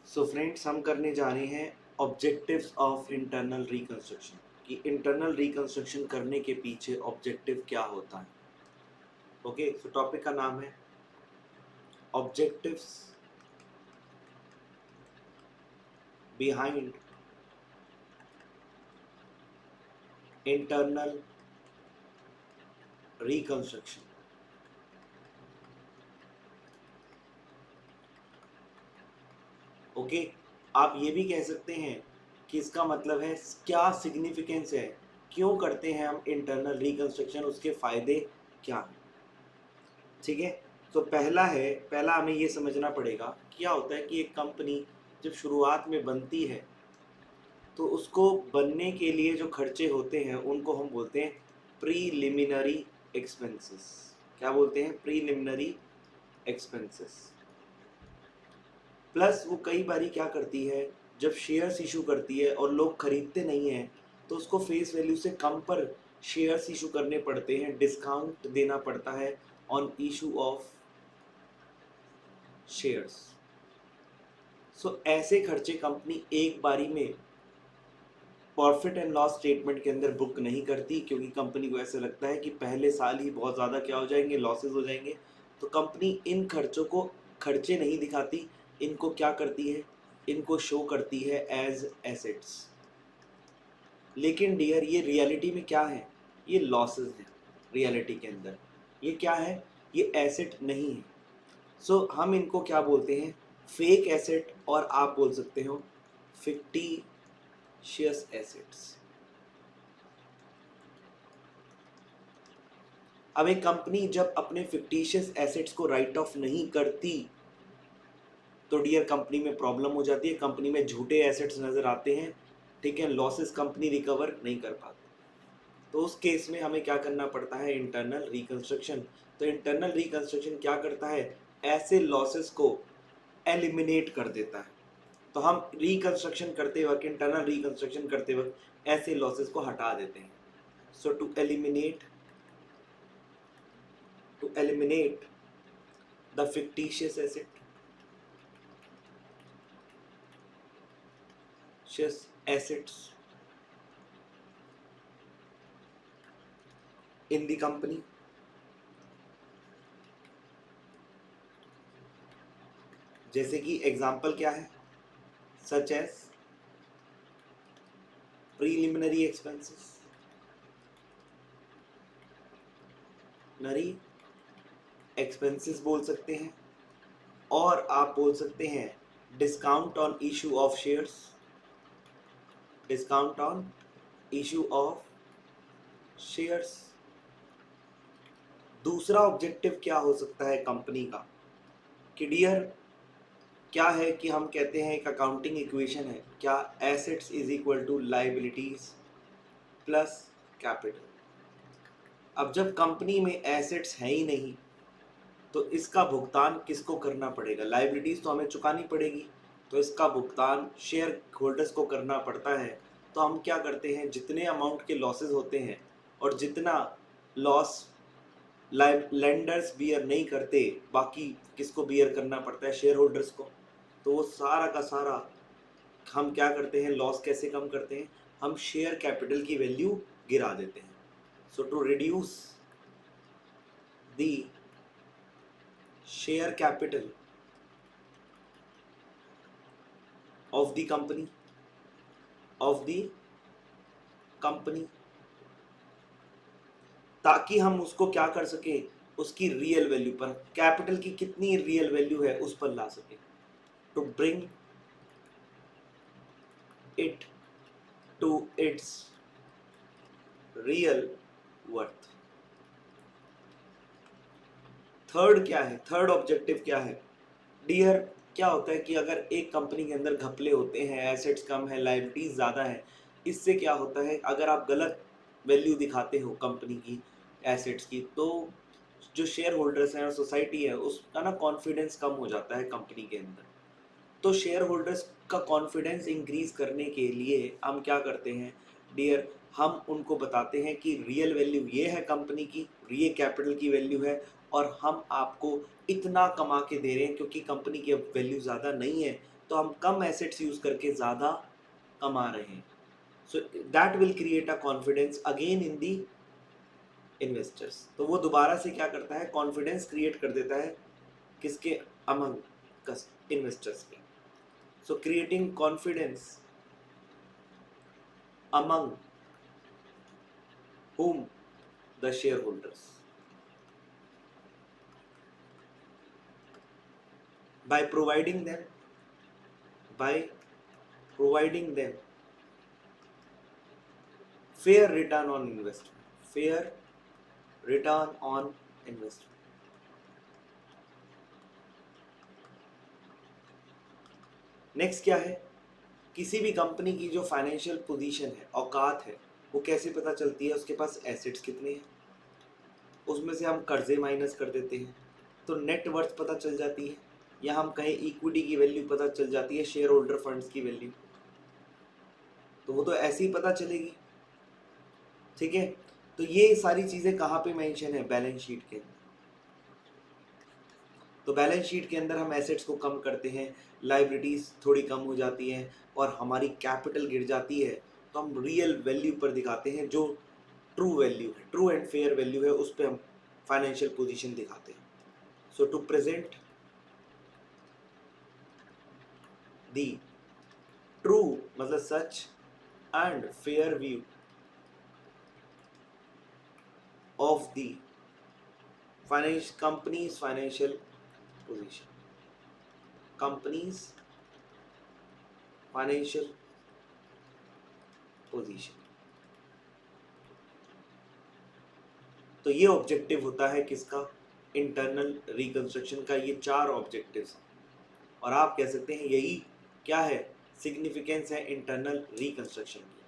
So friends, हम करने जा रहे हैं ऑब्जेक्टिव्स ऑफ इंटरनल रिकंस्ट्रक्शन कि इंटरनल रिकंस्ट्रक्शन करने के पीछे ऑब्जेक्टिव क्या होता है। ओके, सो टॉपिक का नाम है objectives behind internal reconstruction. Okay, आप ये भी कह सकते हैं कि इसका मतलब है क्या सिग्निफिकेंस है, क्यों करते हैं हम इंटरनल रिकंस्ट्रक्शन, उसके फायदे क्या हैं। ठीक है, तो पहला हमें ये समझना पड़ेगा क्या होता है कि एक कंपनी जब शुरुआत में बनती है तो उसको बनने के लिए जो खर्चे होते हैं उनको हम बोलते हैं प्रीलिमिनरी एक्सपेंसेस। क्या बोलते हैं? Preliminary expenses. प्लस वो कई बारी क्या करती है, जब शेयर्स इशू करती है और लोग खरीदते नहीं हैं तो उसको फेस वैल्यू से कम पर शेयर्स इशू करने पड़ते हैं, डिस्काउंट देना पड़ता है ऑन इशू ऑफ शेयर्स। सो ऐसे खर्चे कंपनी एक बारी में प्रॉफिट एंड लॉस स्टेटमेंट के अंदर बुक नहीं करती, क्योंकि कंपनी को ऐसा लगता है कि पहले साल ही बहुत ज़्यादा क्या हो जाएंगे, लॉसेज हो जाएंगे। तो कंपनी इन खर्चों को खर्चे नहीं दिखाती, इनको क्या करती है, इनको शो करती है एज एसेट्स। लेकिन डियर, ये रियलिटी में क्या है? ये लॉसेज है रियलिटी के अंदर। ये क्या है? ये एसेट नहीं है। सो हम इनको क्या बोलते हैं? फेक एसेट, और आप बोल सकते हो फिक्टिशियस एसेट्स। अब एक कंपनी जब अपने फिक्टिशियस एसेट्स को राइट ऑफ नहीं करती तो डियर कंपनी में प्रॉब्लम हो जाती है, कंपनी में झूठे एसेट्स नजर आते हैं। ठीक है, लॉसेस कंपनी रिकवर नहीं कर पाती। तो उस केस में हमें क्या करना पड़ता है? Internal reconstruction. तो इंटरनल रिकंस्ट्रक्शन क्या करता है? ऐसे लॉसेस को एलिमिनेट कर देता है। तो हम रिकंस्ट्रक्शन करते वक्त, इंटरनल रिकंस्ट्रक्शन करते वक्त ऐसे लॉसेस को हटा देते हैं। So to eliminate the fictitious asset assets in the company, जैसे कि एग्जाम्पल क्या है? सच एज प्रीलिमिनरी एक्सपेंसेस, नरी एक्सपेंसेस बोल सकते हैं, और आप बोल सकते हैं discount on issue of shares, discount on issue of shares. दूसरा ऑब्जेक्टिव क्या हो सकता है कंपनी का कि डियर, क्या है कि हम कहते हैं एक अकाउंटिंग इक्वेशन है क्या, assets is equal to liabilities plus capital. अब जब कंपनी में एसेट्स है ही नहीं तो इसका भुगतान किसको करना पड़ेगा? लाइबिलिटीज तो हमें चुकानी पड़ेगी, तो इसका भुगतान शेयर होल्डर्स को करना पड़ता है। तो हम क्या करते हैं, जितने अमाउंट के लॉसेस होते हैं और जितना लॉस लेंडर्स बियर नहीं करते, बाकी किसको बियर करना पड़ता है? शेयर होल्डर्स को। तो वो सारा का सारा हम क्या करते हैं, लॉस कैसे कम करते हैं? हम शेयर कैपिटल की वैल्यू गिरा देते हैं। So to reduce the share capital of the company ताकि हम उसको क्या कर सके, उसकी रियल वैल्यू पर, कैपिटल की कितनी रियल वैल्यू है उस पर ला सके, to bring it to its real worth. Third क्या है? थर्ड ऑब्जेक्टिव क्या है डियर? क्या होता है कि अगर एक कंपनी के अंदर घपले होते हैं, एसेट्स कम है, लायबिलिटीज ज़्यादा है, इससे क्या होता है, अगर आप गलत वैल्यू दिखाते हो कंपनी की एसेट्स की, तो जो शेयर होल्डर्स हैं और सोसाइटी है उसका ना कॉन्फिडेंस कम हो जाता है कंपनी के अंदर। तो शेयर होल्डर्स का कॉन्फिडेंस इंक्रीज करने के लिए हम क्या करते हैं डियर? हम उनको बताते हैं कि रियल वैल्यू ये है कंपनी की, ये कैपिटल की वैल्यू है, और हम आपको इतना कमा के दे रहे हैं क्योंकि कंपनी की अब वैल्यू ज़्यादा नहीं है, तो हम कम एसेट्स यूज करके ज़्यादा कमा रहे हैं. So that will create a confidence again in the investors. तो वो दोबारा से क्या करता है, कॉन्फिडेंस क्रिएट कर देता है किसके, अमंग इन्वेस्टर्स के. सो creating confidence among whom, the shareholders. By providing them fair return on investment. Next क्या है, किसी भी कंपनी की जो फाइनेंशियल पोजीशन है, औकात है, वो कैसे पता चलती है, उसके पास एसेट्स कितने हैं, उसमें से हम कर्जे माइनस कर देते हैं तो नेट वर्थ पता चल जाती है, या हम कहें इक्विटी की वैल्यू पता चल जाती है, शेयर होल्डर फंड्स की वैल्यू, तो वो तो ऐसे ही पता चलेगी. ठीक है, तो ये सारी चीज़ें कहाँ पे मेंशन है, बैलेंस शीट के अंदर. तो बैलेंस शीट के अंदर हम एसेट्स को कम करते हैं, लाइबिलिटीज़ थोड़ी कम हो जाती हैं और हमारी कैपिटल गिर जाती है, तो हम रियल वैल्यू पर दिखाते हैं, जो ट्रू वैल्यू है, ट्रू एंड फेयर वैल्यू है, उस पर हम फाइनेंशियल पोजीशन दिखाते हैं. So to present the true मतलब such and fair view of the company's financial position. Company's financial position. तो ये ऑब्जेक्टिव होता है किसका, इंटरनल रिकंस्ट्रक्शन का. ये 4 ऑब्जेक्टिव्स और आप कह सकते हैं यही क्या है, सिग्निफिकेंस है इंटरनल रिकंस्ट्रक्शन की.